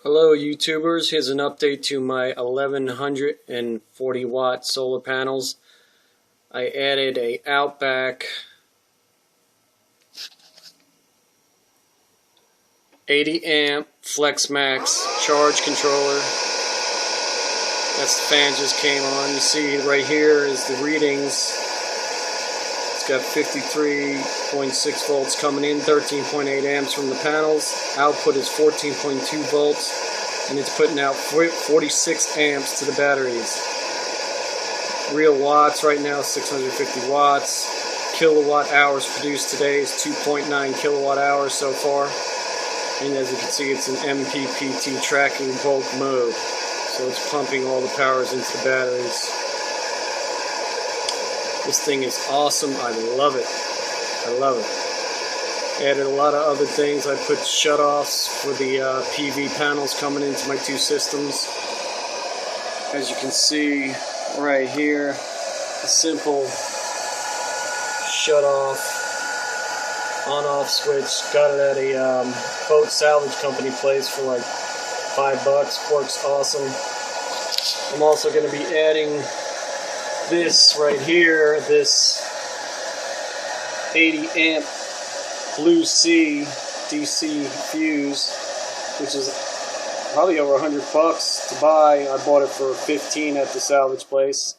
Hello YouTubers, here's an update to my 1140 watt solar panels. I added a Outback 80 amp Flexmax charge controller. That's the fan just came on. You see right here is the readings. It's got 53.6 volts coming in, 13.8 amps from the panels. Output is 14.2 volts, and it's putting out 46 amps to the batteries. Real watts right now, 650 watts. Kilowatt hours produced today is 2.9 kilowatt hours so far. And as you can see, it's an MPPT tracking bulk mode. So it's pumping all the powers into the batteries. This thing is awesome. I love it. I love it. Added a lot of other things. I put shutoffs for the PV panels coming into my two systems. As you can see right here, a simple shutoff on-off switch. Got it at a boat salvage company place for like $5. Works awesome. I'm also going to be adding this right here, this 80 amp Blue C DC fuse, which is probably over $100 to buy. I bought it for $15 at the salvage place,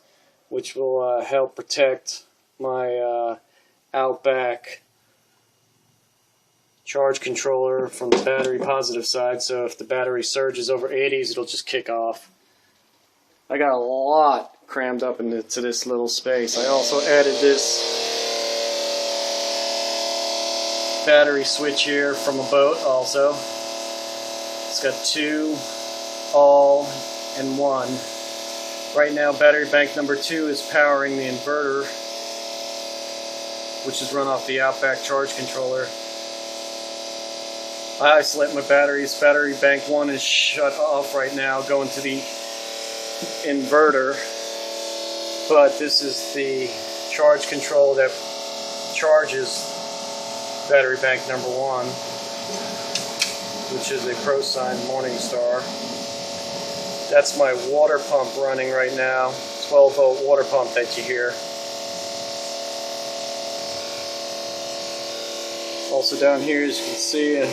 which will help protect my Outback charge controller from the battery positive side. So if the battery surges over 80s, it'll just kick off. I got a lot crammed up into this little space. I also added this battery switch here from a boat also. It's got two all-in-one. Right now battery bank number 2 is powering the inverter, which is run off the Outback charge controller. I isolate my batteries. Battery bank 1 is shut off right now, going to the inverter. But this is the charge control that charges battery bank number 1, which is a ProSign Morningstar. That's my water pump running right now, 12 volt water pump that you hear. Also down here, as you can see,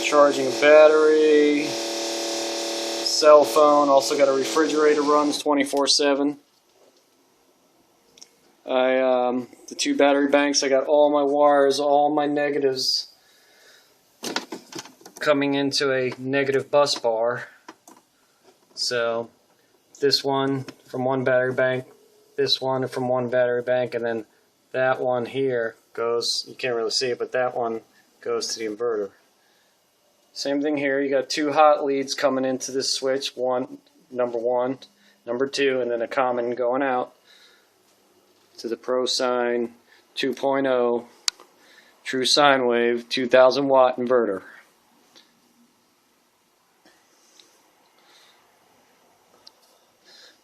charging a battery, cell phone. Also got a refrigerator runs 24/7. The two battery banks, I got all my wires, all my negatives coming into a negative bus bar. So this one from one battery bank, this one from one battery bank, and then that one here goes, you can't really see it, but that one goes to the inverter. Same thing here, you got two hot leads coming into this switch, number 1, number 2, and then a common going out to the ProSign 2.0 True Sine Wave 2000 watt inverter.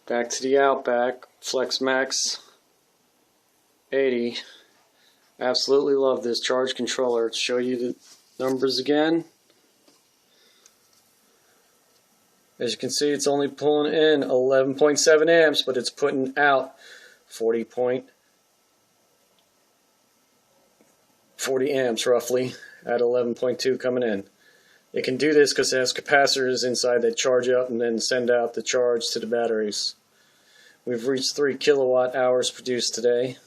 Back to the Outback Flexmax 80. Absolutely love this charge controller. To show you the numbers again. As you can see, it's only pulling in 11.7 amps, but it's putting out 40 amps roughly at 11.2 coming in. It can do this because it has capacitors inside that charge up and then send out the charge to the batteries. We've reached 3 kilowatt hours produced today.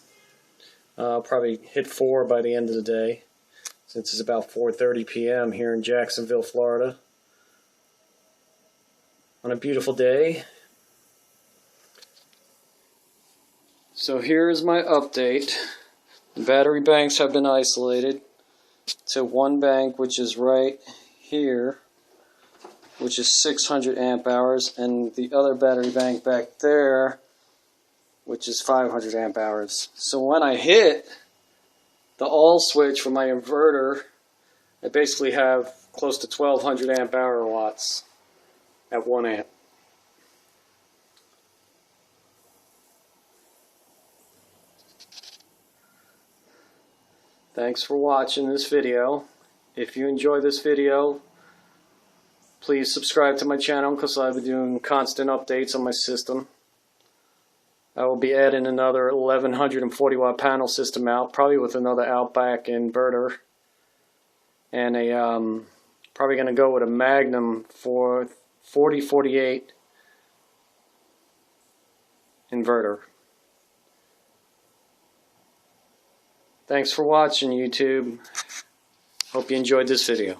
Probably hit 4 by the end of the day, since it's about 4:30 p.m. here in Jacksonville, Florida. On a beautiful day. So here is my update. The battery banks have been isolated to one bank, which is right here, which is 600 amp hours, and the other battery bank back there, which is 500 amp hours. So when I hit the all switch for my inverter, I basically have close to 1200 amp hour watts at 1 amp. Thanks for watching this video. If you enjoy this video, Please subscribe to my channel because I'll be doing constant updates on my system. I will be adding another 1140 watt panel system out, probably with another outback inverter. And probably going to go with a Magnum for 4048 inverter. Thanks for watching, YouTube. Hope you enjoyed this video.